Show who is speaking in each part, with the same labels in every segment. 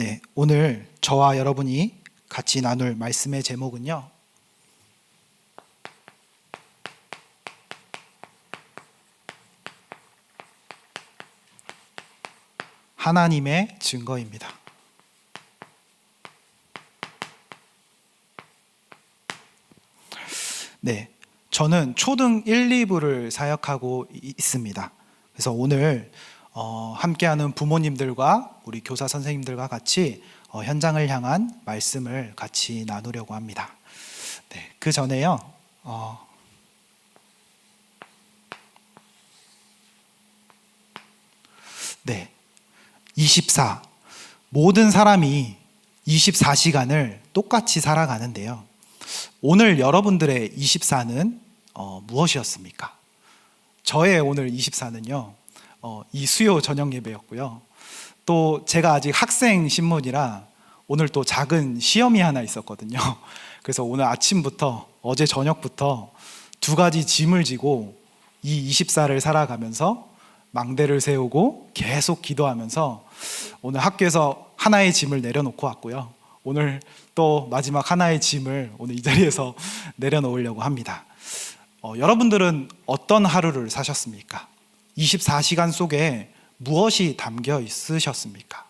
Speaker 1: 네, 오늘 저와 여러분이 같이 나눌 말씀의 제목은요. 하나님의 증거입니다. 네, 저는 초등 1, 2부를 사역하고 있습니다. 그래서 오늘 함께하는 부모님들과 우리 교사 선생님들과 같이 현장을 향한 말씀을 같이 나누려고 합니다. 네, 그 전에요. 네, 24. 모든 사람이 24시간을 똑같이 살아가는데요. 오늘 여러분들의 24는 무엇이었습니까? 저의 오늘 24는요. 이 수요 저녁 예배였고요. 또 제가 아직 학생 신분이라 오늘 또 작은 시험이 하나 있었거든요. 그래서 오늘 아침부터 어제 저녁부터 두 가지 짐을 지고 이 24를 살아가면서 망대를 세우고 계속 기도하면서 오늘 학교에서 하나의 짐을 내려놓고 왔고요. 오늘 또 마지막 하나의 짐을 오늘 이 자리에서 내려놓으려고 합니다. 여러분들은 어떤 하루를 사셨습니까? 24시간 속에 무엇이 담겨 있으셨습니까?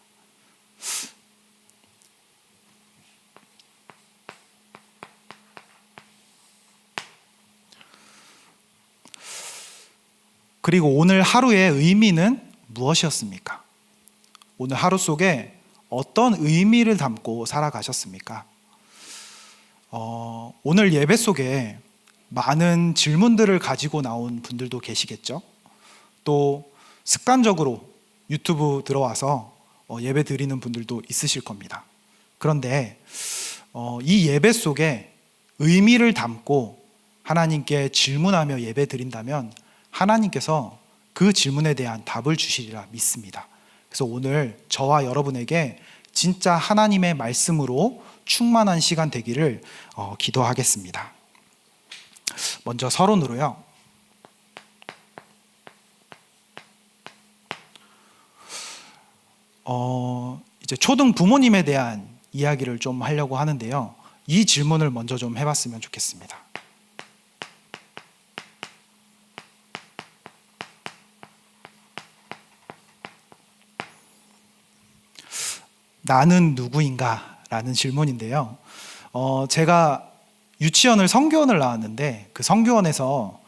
Speaker 1: 그리고 오늘 하루의 의미는 무엇이었습니까? 오늘 하루 속에 어떤 의미를 담고 살아가셨습니까? 오늘 예배 속에 많은 질문들을 가지고 나온 분들도 계시겠죠? 또 습관적으로 유튜브 들어와서 예배 드리는 분들도 있으실 겁니다. 그런데 이 예배 속에 의미를 담고 하나님께 질문하며 예배 드린다면 하나님께서 그 질문에 대한 답을 주시리라 믿습니다. 그래서 오늘 저와 여러분에게 진짜 하나님의 말씀으로 충만한 시간 되기를 기도하겠습니다. 먼저 서론으로요. 이제 초등 부모님에 대한 이야기를 좀 하려고 하는데요. 이 질문을 먼저 좀 해봤으면 좋겠습니다. 나는 누구인가? 라는 질문인데요. 제가 유치원을 성교원을 나왔는데 그 성교원에서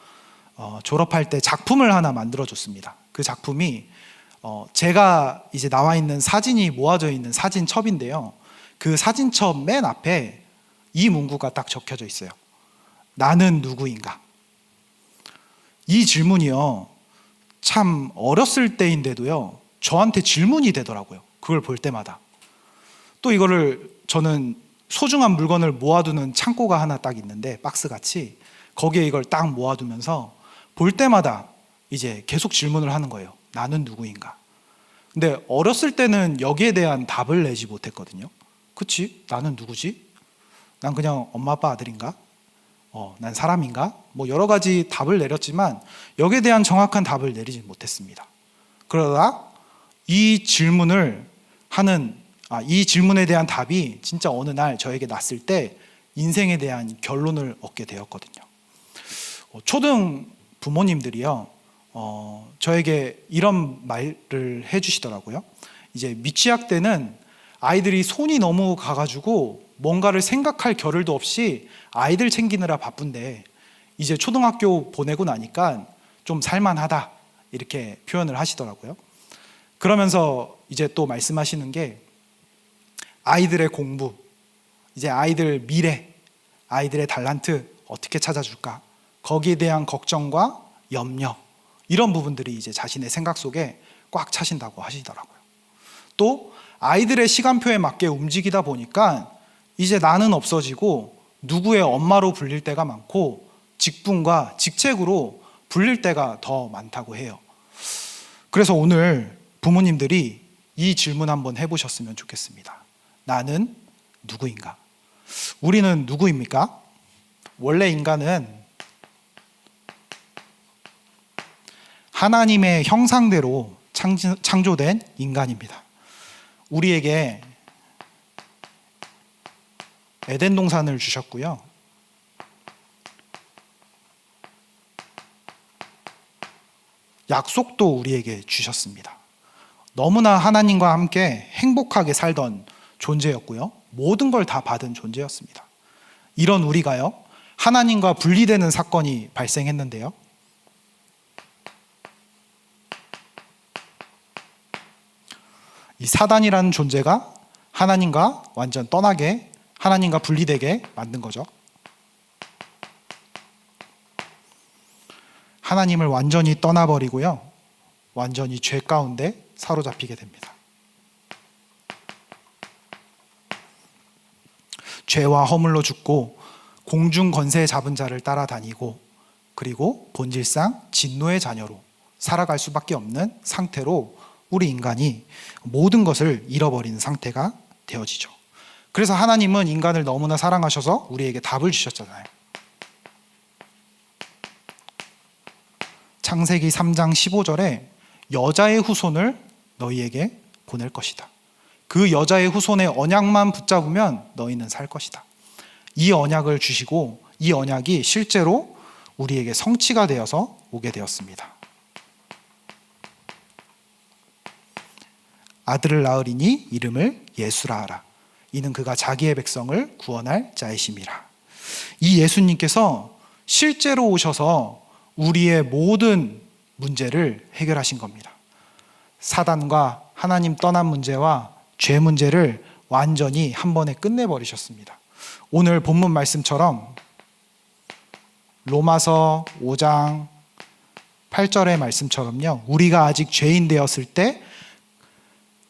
Speaker 1: 졸업할 때 작품을 하나 만들어줬습니다. 그 작품이 제가 이제 나와 있는 사진이 모아져 있는 사진첩인데요. 그 사진첩 맨 앞에 이 문구가 딱 적혀져 있어요. 나는 누구인가? 이 질문이요. 참 어렸을 때인데도요. 저한테 질문이 되더라고요. 그걸 볼 때마다. 또 이거를 저는 소중한 물건을 모아두는 창고가 하나 딱 있는데 박스같이 거기에 이걸 딱 모아두면서 볼 때마다 이제 계속 질문을 하는 거예요. 나는 누구인가? 근데 어렸을 때는 여기에 대한 답을 내지 못했거든요. 그치? 나는 누구지? 난 그냥 엄마 아빠 아들인가? 난 사람인가? 뭐 여러 가지 답을 내렸지만 여기에 대한 정확한 답을 내리지 못했습니다. 그러다 이 질문에 대한 답이 진짜 어느 날 저에게 났을 때 인생에 대한 결론을 얻게 되었거든요. 초등 부모님들이요, 저에게 이런 말을 해주시더라고요. 이제 미취학 때는 아이들이 손이 너무 가가지고 뭔가를 생각할 겨를도 없이 아이들 챙기느라 바쁜데 이제 초등학교 보내고 나니까 좀 살만하다 이렇게 표현을 하시더라고요. 그러면서 이제 또 말씀하시는 게 아이들의 공부, 이제 아이들 미래, 아이들의 달란트 어떻게 찾아줄까? 거기에 대한 걱정과 염려, 이런 부분들이 이제 자신의 생각 속에 꽉 차신다고 하시더라고요. 또 아이들의 시간표에 맞게 움직이다 보니까 이제 나는 없어지고 누구의 엄마로 불릴 때가 많고 직분과 직책으로 불릴 때가 더 많다고 해요. 그래서 오늘 부모님들이 이 질문 한번 해보셨으면 좋겠습니다. 나는 누구인가? 우리는 누구입니까? 원래 인간은 하나님의 형상대로 창조된 인간입니다. 우리에게 에덴 동산을 주셨고요. 약속도 우리에게 주셨습니다. 너무나 하나님과 함께 행복하게 살던 존재였고요. 모든 걸 다 받은 존재였습니다. 이런 우리가요, 하나님과 분리되는 사건이 발생했는데요. 이 사단이라는 존재가 하나님과 완전 떠나게, 하나님과 분리되게 만든 거죠. 하나님을 완전히 떠나버리고요, 완전히 죄 가운데 사로잡히게 됩니다. 죄와 허물로 죽고 공중 권세 잡은 자를 따라다니고, 그리고 본질상 진노의 자녀로 살아갈 수밖에 없는 상태로 우리 인간이 모든 것을 잃어버리는 상태가 되어지죠. 그래서 하나님은 인간을 너무나 사랑하셔서 우리에게 답을 주셨잖아요. 창세기 3장 15절에 여자의 후손을 너희에게 보낼 것이다. 그 여자의 후손의 언약만 붙잡으면 너희는 살 것이다. 이 언약을 주시고 이 언약이 실제로 우리에게 성취가 되어서 오게 되었습니다. 아들을 낳으리니 이름을 예수라 하라. 이는 그가 자기의 백성을 구원할 자이심이라. 이 예수님께서 실제로 오셔서 우리의 모든 문제를 해결하신 겁니다. 사단과 하나님 떠난 문제와 죄 문제를 완전히 한 번에 끝내버리셨습니다. 오늘 본문 말씀처럼 로마서 5장 8절의 말씀처럼요, 우리가 아직 죄인 되었을 때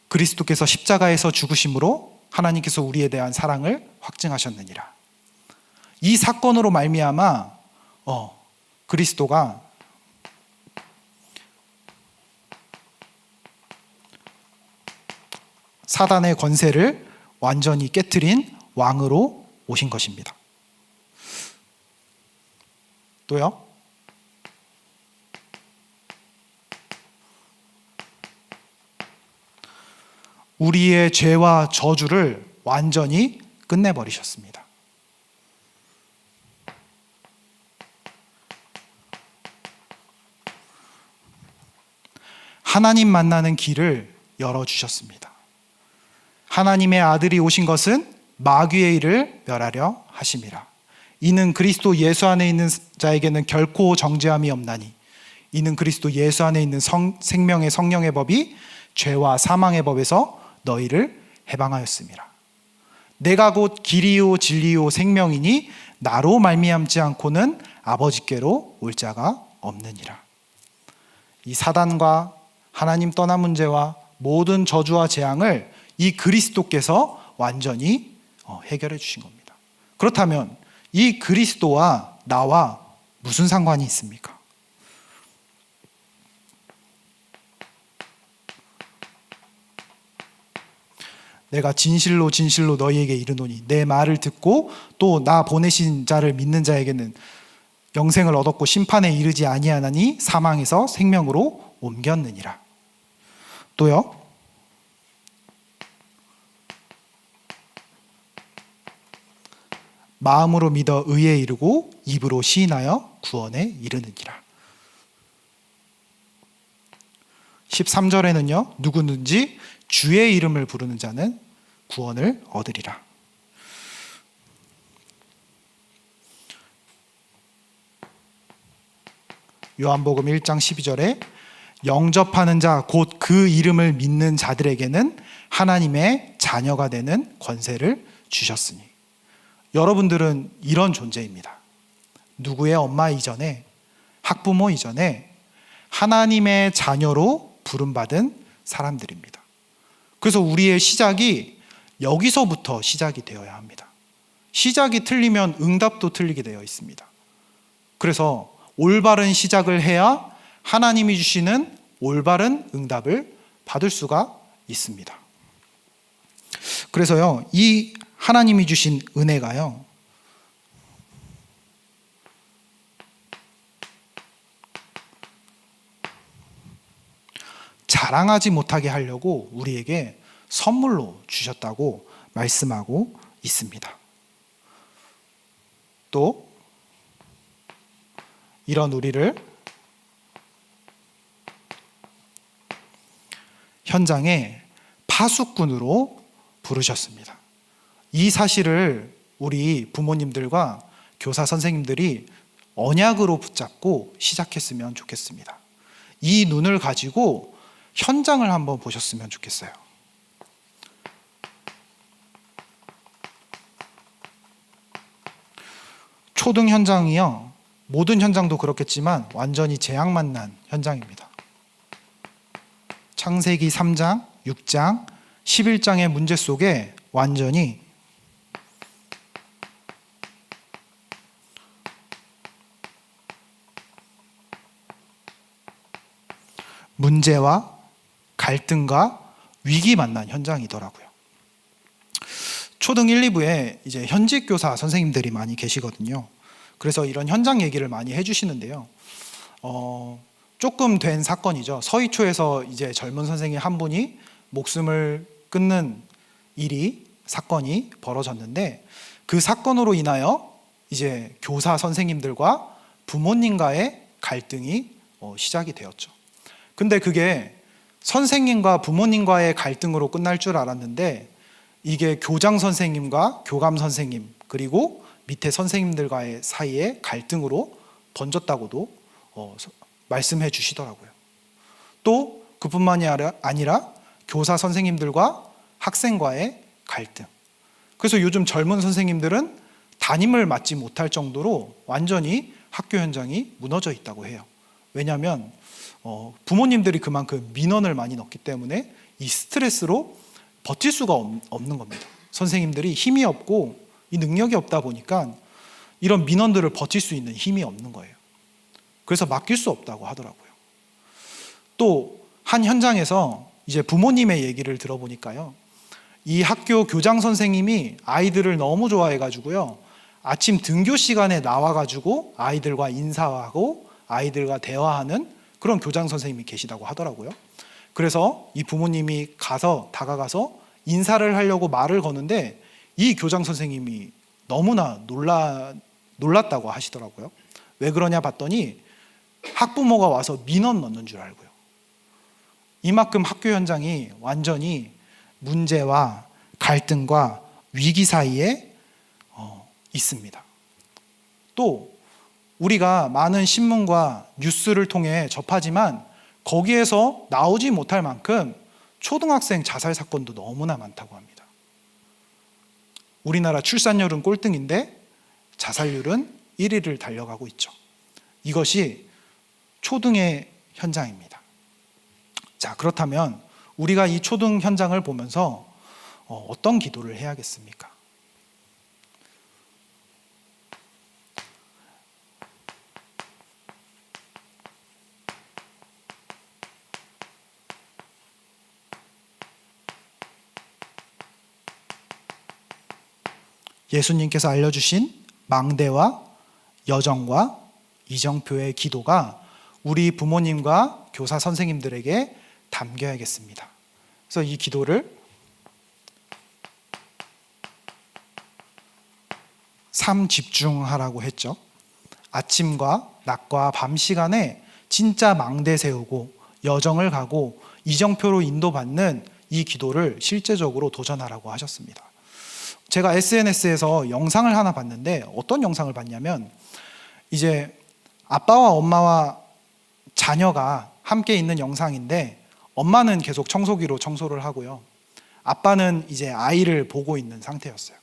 Speaker 1: 그리스도께서 십자가에서 죽으심으로 하나님께서 우리에 대한 사랑을 확증하셨느니라. 이 사건으로 말미암아 그리스도가 사단의 권세를 완전히 깨트린 왕으로 오신 것입니다. 또요, 우리의 죄와 저주를 완전히 끝내버리셨습니다. 하나님 만나는 길을 열어주셨습니다. 하나님의 아들이 오신 것은 마귀의 일을 멸하려 하심이라. 이는 그리스도 예수 안에 있는 자에게는 결코 정죄함이 없나니 이는 그리스도 예수 안에 있는 생명의 성령의 법이 죄와 사망의 법에서 너희를 해방하였음이라. 내가 곧 길이요 진리요 생명이니 나로 말미암지 않고는 아버지께로 올 자가 없느니라. 이 사단과 하나님 떠난 문제와 모든 저주와 재앙을 이 그리스도께서 완전히 해결해 주신 겁니다. 그렇다면 이 그리스도와 나와 무슨 상관이 있습니까? 내가 진실로 진실로 너희에게 이르노니 내 말을 듣고 또 나 보내신 자를 믿는 자에게는 영생을 얻었고 심판에 이르지 아니하나니 사망에서 생명으로 옮겼느니라. 또요, 마음으로 믿어 의에 이르고 입으로 시인하여 구원에 이르느니라. 13절에는요, 누구든지 주의 이름을 부르는 자는 구원을 얻으리라. 요한복음 1장 12절에 영접하는 자 곧 그 이름을 믿는 자들에게는 하나님의 자녀가 되는 권세를 주셨으니. 여러분들은 이런 존재입니다. 누구의 엄마 이전에, 학부모 이전에 하나님의 자녀로 부름받은 사람들입니다. 그래서 우리의 시작이 여기서부터 시작이 되어야 합니다. 시작이 틀리면 응답도 틀리게 되어 있습니다. 그래서 올바른 시작을 해야 하나님이 주시는 올바른 응답을 받을 수가 있습니다. 그래서요, 이 하나님이 주신 은혜가요, 자랑하지 못하게 하려고 우리에게 선물로 주셨다고 말씀하고 있습니다. 또 이런 우리를 현장에 파수꾼으로 부르셨습니다. 이 사실을 우리 부모님들과 교사 선생님들이 언약으로 붙잡고 시작했으면 좋겠습니다. 이 눈을 가지고 현장을 한번 보셨으면 좋겠어요. 초등 현장이요, 모든 현장도 그렇겠지만 완전히 재앙 만난 현장입니다. 창세기 3장, 6장, 11장의 문제 속에 완전히 문제와 갈등과 위기 만난 현장이더라고요. 초등 1, 2부에 이제 현직 교사 선생님들이 많이 계시거든요. 그래서 이런 현장 얘기를 많이 해주시는데요. 조금 된 사건이죠. 서희초에서 이제 젊은 선생님 한 분이 목숨을 끊는 사건이 벌어졌는데, 그 사건으로 인하여 이제 교사 선생님들과 부모님과의 갈등이 시작이 되었죠. 근데 그게 선생님과 부모님과의 갈등으로 끝날 줄 알았는데, 이게 교장 선생님과 교감 선생님 그리고 밑에 선생님들과의 사이의 갈등으로 번졌다고도 말씀해 주시더라고요. 또 그뿐만이 아니라 교사 선생님들과 학생과의 갈등. 그래서 요즘 젊은 선생님들은 담임을 맡지 못할 정도로 완전히 학교 현장이 무너져 있다고 해요. 왜냐하면 부모님들이 그만큼 민원을 많이 넣기 때문에 이 스트레스로 버틸 수가 없는 겁니다. 선생님들이 힘이 없고 이 능력이 없다 보니까 이런 민원들을 버틸 수 있는 힘이 없는 거예요. 그래서 맡길 수 없다고 하더라고요. 또 한 현장에서 이제 부모님의 얘기를 들어보니까요, 이 학교 교장 선생님이 아이들을 너무 좋아해가지고요, 아침 등교 시간에 나와가지고 아이들과 인사하고 아이들과 대화하는 그런 교장 선생님이 계시다고 하더라고요. 그래서 이 부모님이 다가가서 인사를 하려고 말을 거는데 이 교장 선생님이 너무나 놀랐다고 하시더라고요. 왜 그러냐 봤더니 학부모가 와서 민원 넣는 줄 알고요. 이만큼 학교 현장이 완전히 문제와 갈등과 위기 사이에 있습니다. 또 우리가 많은 신문과 뉴스를 통해 접하지만 거기에서 나오지 못할 만큼 초등학생 자살 사건도 너무나 많다고 합니다. 우리나라 출산율은 꼴등인데 자살률은 1위를 달려가고 있죠. 이것이 초등의 현장입니다. 자, 그렇다면 우리가 이 초등 현장을 보면서 어떤 기도를 해야겠습니까? 예수님께서 알려주신 망대와 여정과 이정표의 기도가 우리 부모님과 교사 선생님들에게 담겨야겠습니다. 그래서 이 기도를 삶 집중하라고 했죠. 아침과 낮과 밤 시간에 진짜 망대 세우고 여정을 가고 이정표로 인도받는 이 기도를 실제적으로 도전하라고 하셨습니다. 제가 SNS에서 영상을 하나 봤는데, 어떤 영상을 봤냐면 이제 아빠와 엄마와 자녀가 함께 있는 영상인데, 엄마는 계속 청소기로 청소를 하고요, 아빠는 이제 아이를 보고 있는 상태였어요.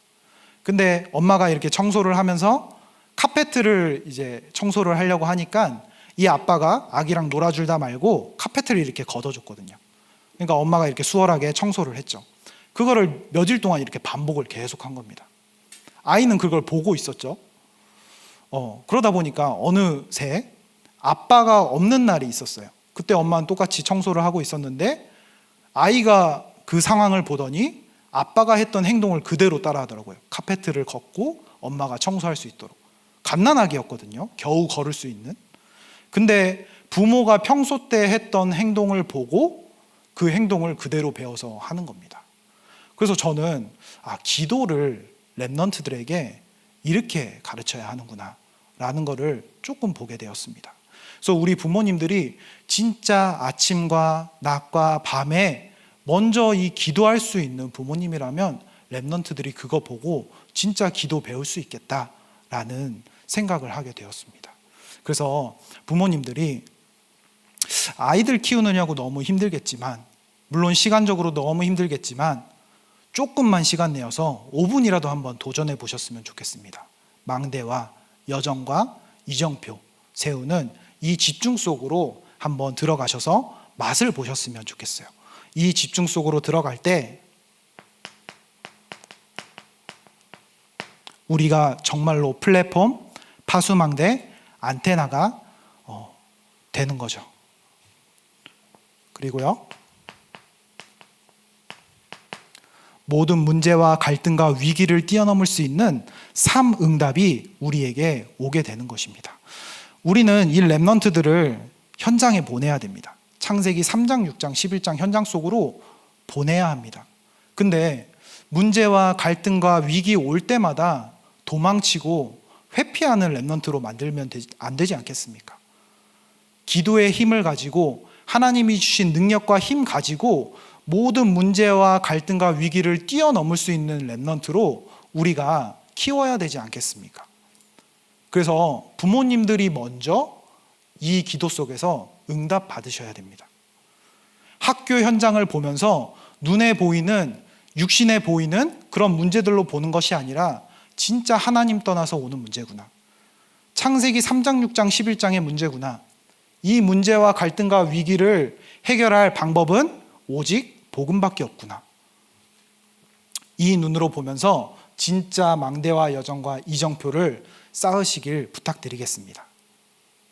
Speaker 1: 근데 엄마가 이렇게 청소를 하면서 카페트를 이제 청소를 하려고 하니까 이 아빠가 아기랑 놀아줄다 말고 카페트를 이렇게 걷어줬거든요. 그러니까 엄마가 이렇게 수월하게 청소를 했죠. 그거를 며칠 동안 이렇게 반복을 계속한 겁니다. 아이는 그걸 보고 있었죠. 그러다 보니까 어느새 아빠가 없는 날이 있었어요. 그때 엄마는 똑같이 청소를 하고 있었는데 아이가 그 상황을 보더니 아빠가 했던 행동을 그대로 따라 하더라고요. 카페트를 걷고 엄마가 청소할 수 있도록. 갓난아기였거든요. 겨우 걸을 수 있는. 근데 부모가 평소 때 했던 행동을 보고 그 행동을 그대로 배워서 하는 겁니다. 그래서 저는 기도를 랩넌트들에게 이렇게 가르쳐야 하는구나 라는 거를 조금 보게 되었습니다. 그래서 우리 부모님들이 진짜 아침과 낮과 밤에 먼저 이 기도할 수 있는 부모님이라면 랩넌트들이 그거 보고 진짜 기도 배울 수 있겠다라는 생각을 하게 되었습니다. 그래서 부모님들이 아이들 키우느냐고 너무 힘들겠지만, 물론 시간적으로 너무 힘들겠지만 조금만 시간 내어서 5분이라도 한번 도전해 보셨으면 좋겠습니다. 망대와 여정과 이정표 세우는 이 집중 속으로 한번 들어가셔서 맛을 보셨으면 좋겠어요. 이 집중 속으로 들어갈 때 우리가 정말로 플랫폼, 파수망대, 안테나가 되는 거죠. 그리고요, 모든 문제와 갈등과 위기를 뛰어넘을 수 있는 삶응답이 우리에게 오게 되는 것입니다. 우리는 이 랩넌트들을 현장에 보내야 됩니다. 창세기 3장, 6장, 11장 현장 속으로 보내야 합니다. 근데 문제와 갈등과 위기 올 때마다 도망치고 회피하는 랩넌트로 만들면 안 되지 않겠습니까? 기도의 힘을 가지고 하나님이 주신 능력과 힘 가지고 모든 문제와 갈등과 위기를 뛰어넘을 수 있는 랩넌트로 우리가 키워야 되지 않겠습니까? 그래서 부모님들이 먼저 이 기도 속에서 응답 받으셔야 됩니다. 학교 현장을 보면서 눈에 보이는, 육신에 보이는 그런 문제들로 보는 것이 아니라 진짜 하나님 떠나서 오는 문제구나. 창세기 3장, 6장, 11장의 문제구나. 이 문제와 갈등과 위기를 해결할 방법은 오직 복음밖에 없구나. 이 눈으로 보면서 진짜 망대와 여정과 이정표를 쌓으시길 부탁드리겠습니다.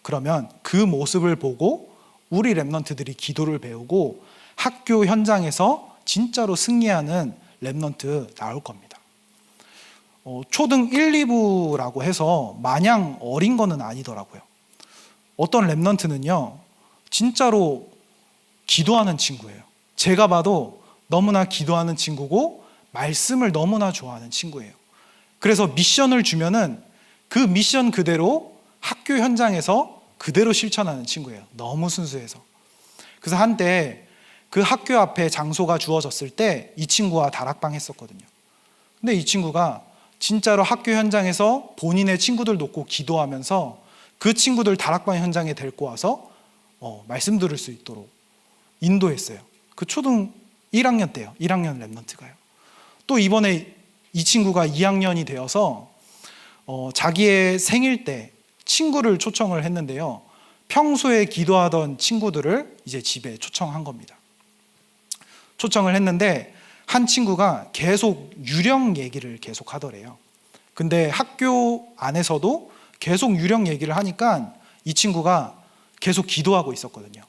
Speaker 1: 그러면 그 모습을 보고 우리 랩넌트들이 기도를 배우고 학교 현장에서 진짜로 승리하는 랩넌트 나올 겁니다. 초등 1, 2부라고 해서 마냥 어린 거는 아니더라고요. 어떤 랩넌트는요, 진짜로 기도하는 친구예요. 제가 봐도 너무나 기도하는 친구고 말씀을 너무나 좋아하는 친구예요. 그래서 미션을 주면은 그 미션 그대로 학교 현장에서 그대로 실천하는 친구예요. 너무 순수해서. 그래서 한때 그 학교 앞에 장소가 주어졌을 때 이 친구와 다락방 했었거든요. 근데 이 친구가 진짜로 학교 현장에서 본인의 친구들 놓고 기도하면서 그 친구들 다락방 현장에 데리고 와서 말씀 들을 수 있도록 인도했어요. 그 초등 1학년 때요. 1학년 랩넌트가요. 또 이번에 이 친구가 2학년이 되어서 자기의 생일 때 친구를 초청을 했는데요. 평소에 기도하던 친구들을 이제 집에 초청한 겁니다. 초청을 했는데 한 친구가 계속 유령 얘기를 계속 하더래요. 근데 학교 안에서도 계속 유령 얘기를 하니까 이 친구가 계속 기도하고 있었거든요.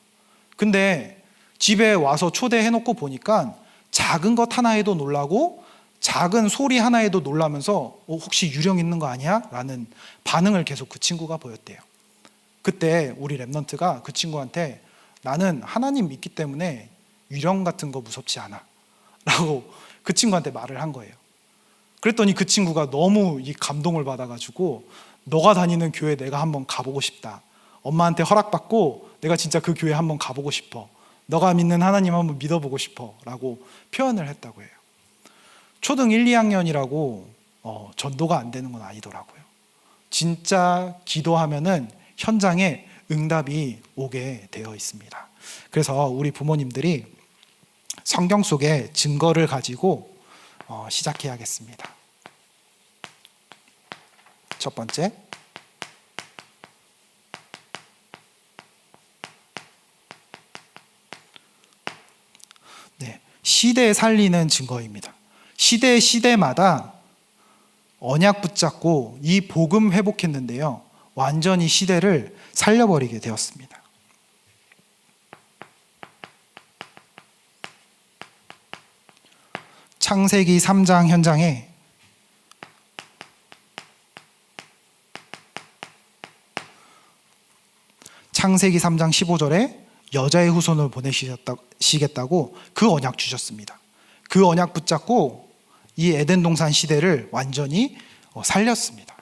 Speaker 1: 근데 집에 와서 초대해놓고 보니까 작은 것 하나에도 놀라고 작은 소리 하나에도 놀라면서 혹시 유령 있는 거 아니야? 라는 반응을 계속 그 친구가 보였대요. 그때 우리 랩넌트가 그 친구한테 나는 하나님 믿기 때문에 유령 같은 거 무섭지 않아 라고 그 친구한테 말을 한 거예요. 그랬더니 그 친구가 너무 이 감동을 받아가지고 너가 다니는 교회 내가 한번 가보고 싶다. 엄마한테 허락받고 내가 진짜 그 교회 한번 가보고 싶어. 너가 믿는 하나님 한번 믿어보고 싶어 라고 표현을 했다고 해요. 초등 1, 2학년이라고 전도가 안 되는 건 아니더라고요. 진짜 기도하면은 현장에 응답이 오게 되어 있습니다. 그래서 우리 부모님들이 성경 속의 증거를 가지고 시작해야겠습니다. 첫 번째, 시대 살리는 증거입니다. 시대마다 언약 붙잡고 이 복음 회복했는데요. 완전히 시대를 살려버리게 되었습니다. 창세기 3장 현장에 창세기 3장 15절에 여자의 후손을 보내시겠다고 그 언약 주셨습니다. 그 언약 붙잡고 이 에덴 동산 시대를 완전히 살렸습니다.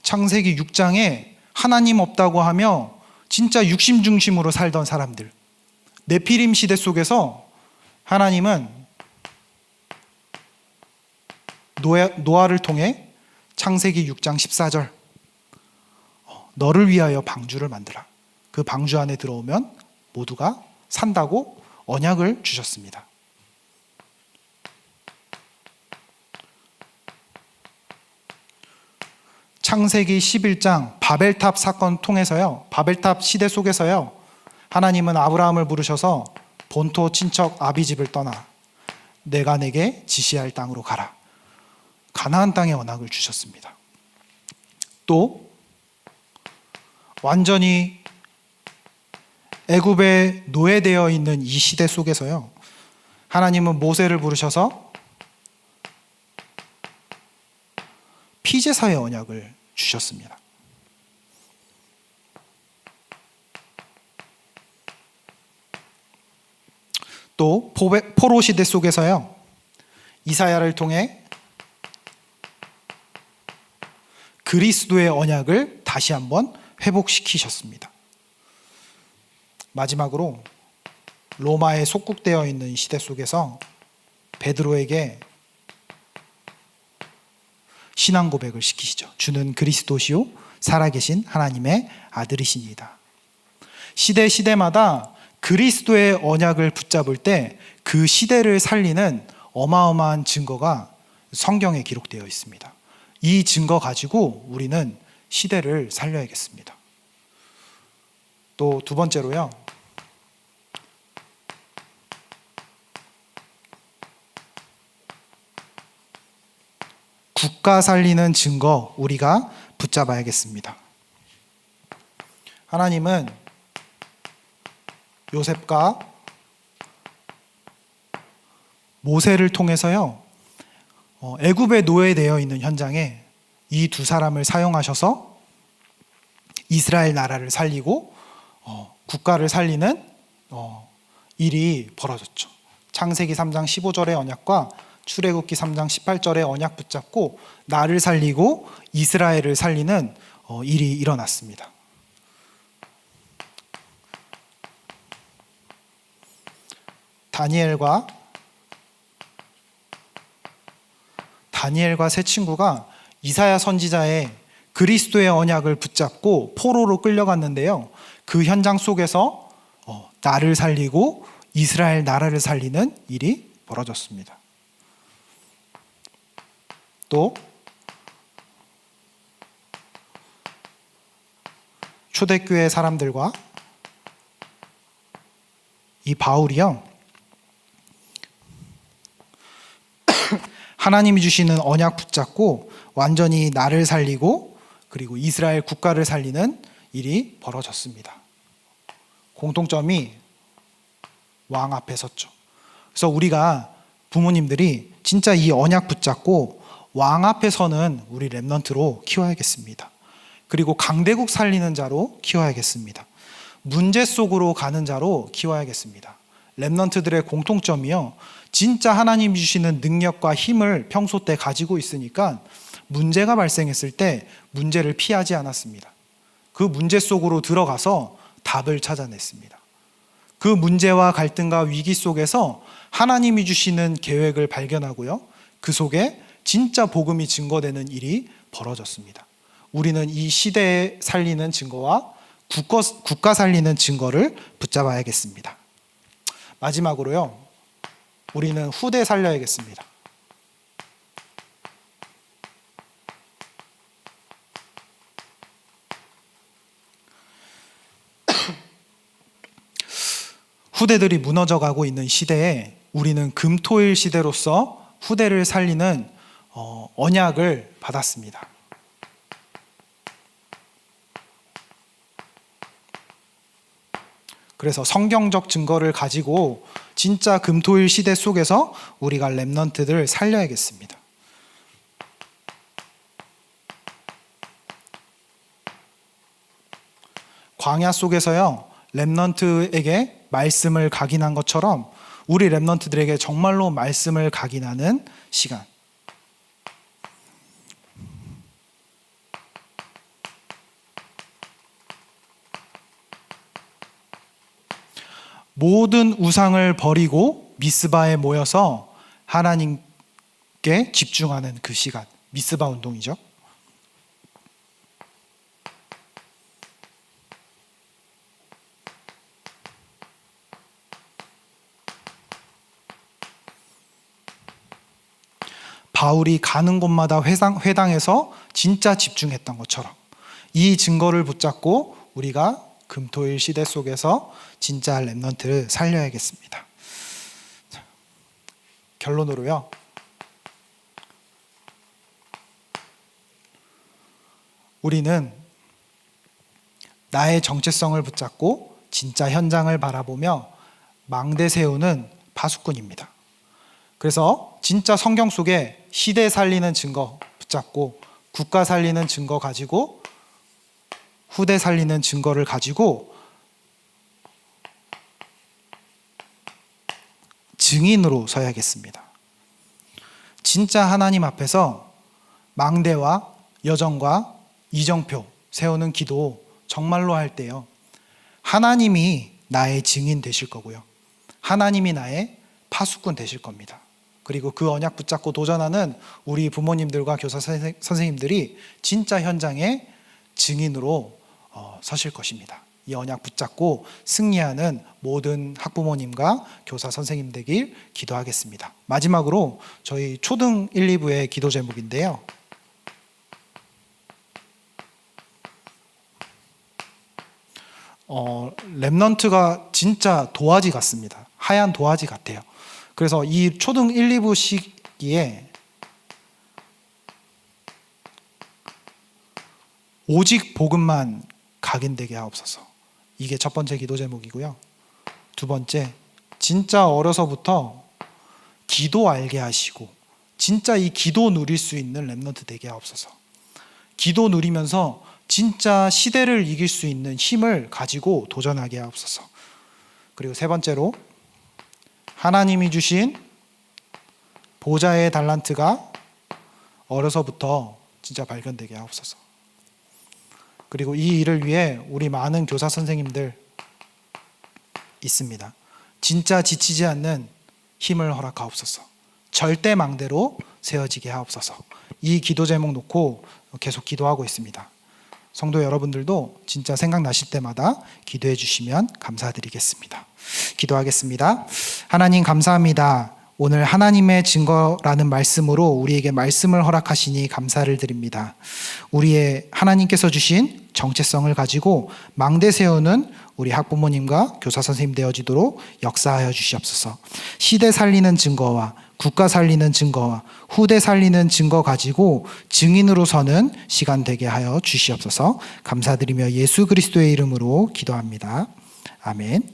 Speaker 1: 창세기 6장에 하나님 없다고 하며 진짜 육신 중심으로 살던 사람들, 네피림 시대 속에서 하나님은 노아를 통해 창세기 6장 14절 너를 위하여 방주를 만들라. 그 방주 안에 들어오면 모두가 산다고 언약을 주셨습니다. 창세기 11장 바벨탑 사건 통해서요, 바벨탑 시대 속에서요, 하나님은 아브라함을 부르셔서 본토 친척 아비집을 떠나 내가 내게 지시할 땅으로 가라. 가나안 땅의 언약을 주셨습니다. 또 완전히 애굽에 노예되어 있는 이 시대 속에서요, 하나님은 모세를 부르셔서 피제사의 언약을 주셨습니다. 또 포로 시대 속에서요, 이사야를 통해 그리스도의 언약을 다시 한번 회복시키셨습니다. 마지막으로 로마에 속국되어 있는 시대 속에서 베드로에게 신앙 고백을 시키시죠. 주는 그리스도시요 살아계신 하나님의 아들이십니다. 시대마다 그리스도의 언약을 붙잡을 때 그 시대를 살리는 어마어마한 증거가 성경에 기록되어 있습니다. 이 증거 가지고 우리는 시대를 살려야겠습니다. 또 두 번째로요, 국가 살리는 증거 우리가 붙잡아야겠습니다. 하나님은 요셉과 모세를 통해서요, 애굽에 노예되어 있는 현장에 이 두 사람을 사용하셔서 이스라엘 나라를 살리고 국가를 살리는 일이 벌어졌죠. 창세기 3장 15절의 언약과 출애굽기 3장 18절의 언약 붙잡고 나를 살리고 이스라엘을 살리는 일이 일어났습니다. 다니엘과 세 친구가 이사야 선지자의 그리스도의 언약을 붙잡고 포로로 끌려갔는데요, 그 현장 속에서 나를 살리고 이스라엘 나라를 살리는 일이 벌어졌습니다. 또 초대교회 사람들과 이 바울이요, 하나님이 주시는 언약 붙잡고 완전히 나를 살리고 그리고 이스라엘 국가를 살리는 일이 벌어졌습니다. 공통점이 왕 앞에 섰죠. 그래서 우리가 부모님들이 진짜 이 언약 붙잡고 왕 앞에 서는 우리 렘넌트로 키워야겠습니다. 그리고 강대국 살리는 자로 키워야겠습니다. 문제 속으로 가는 자로 키워야겠습니다. 렘넌트들의 공통점이요, 진짜 하나님 주시는 능력과 힘을 평소 때 가지고 있으니까 문제가 발생했을 때 문제를 피하지 않았습니다. 그 문제 속으로 들어가서 답을 찾아냈습니다. 그 문제와 갈등과 위기 속에서 하나님이 주시는 계획을 발견하고요, 그 속에 진짜 복음이 증거되는 일이 벌어졌습니다. 우리는 이 시대에 살리는 증거와 국가 살리는 증거를 붙잡아야겠습니다. 마지막으로요, 우리는 후대 살려야겠습니다. 후대들이 무너져가고 있는 시대에 우리는 금토일 시대로서 후대를 살리는 언약을 받았습니다. 그래서 성경적 증거를 가지고 진짜 금토일 시대 속에서 우리가 렘넌트들을 살려야겠습니다. 광야 속에서요, 렘넌트에게 말씀을 각인한 것처럼 우리 렘넌트들에게 정말로 말씀을 각인하는 시간, 모든 우상을 버리고 미스바에 모여서 하나님께 집중하는 그 시간, 미스바 운동이죠. 바울이 가는 곳마다 회당에서 진짜 집중했던 것처럼 이 증거를 붙잡고 우리가 금토일 시대 속에서 진짜 렘넌트를 살려야겠습니다. 결론으로요. 우리는 나의 정체성을 붙잡고 진짜 현장을 바라보며 망대 세우는 파수꾼입니다. 그래서 진짜 성경 속에 시대 살리는 증거 붙잡고 국가 살리는 증거 가지고 후대 살리는 증거를 가지고 증인으로 서야겠습니다. 진짜 하나님 앞에서 망대와 여정과 이정표 세우는 기도 정말로 할 때요. 하나님이 나의 증인 되실 거고요. 하나님이 나의 파수꾼 되실 겁니다. 그리고 그 언약 붙잡고 도전하는 우리 부모님들과 교사 선생님들이 진짜 현장의 증인으로 서실 것입니다. 이 언약 붙잡고 승리하는 모든 학부모님과 교사 선생님 되길 기도하겠습니다. 마지막으로 저희 초등 1, 2부의 기도 제목인데요. 렘넌트가 진짜 도화지 같습니다. 하얀 도화지 같아요. 그래서 이 초등 1, 2부 시기에 오직 복음만 각인되게 하옵소서. 이게 첫 번째 기도 제목이고요. 두 번째, 진짜 어려서부터 기도 알게 하시고 진짜 이 기도 누릴 수 있는 렘넌트 되게 하옵소서. 기도 누리면서 진짜 시대를 이길 수 있는 힘을 가지고 도전하게 하옵소서. 그리고 세 번째로, 하나님이 주신 보좌의 달란트가 어려서부터 진짜 발견되게 하옵소서. 그리고 이 일을 위해 우리 많은 교사 선생님들 있습니다. 진짜 지치지 않는 힘을 허락하옵소서. 절대 망대로 세워지게 하옵소서. 이 기도 제목 놓고 계속 기도하고 있습니다. 성도 여러분들도 진짜 생각나실 때마다 기도해 주시면 감사드리겠습니다. 기도하겠습니다. 하나님 감사합니다. 오늘 하나님의 증거라는 말씀으로 우리에게 말씀을 허락하시니 감사를 드립니다. 우리의 하나님께서 주신 정체성을 가지고 망대 세우는 우리 학부모님과 교사 선생님 되어지도록 역사하여 주시옵소서. 시대 살리는 증거와 국가 살리는 증거와 후대 살리는 증거 가지고 증인으로 서는 시간 되게 하여 주시옵소서. 감사드리며 예수 그리스도의 이름으로 기도합니다. 아멘.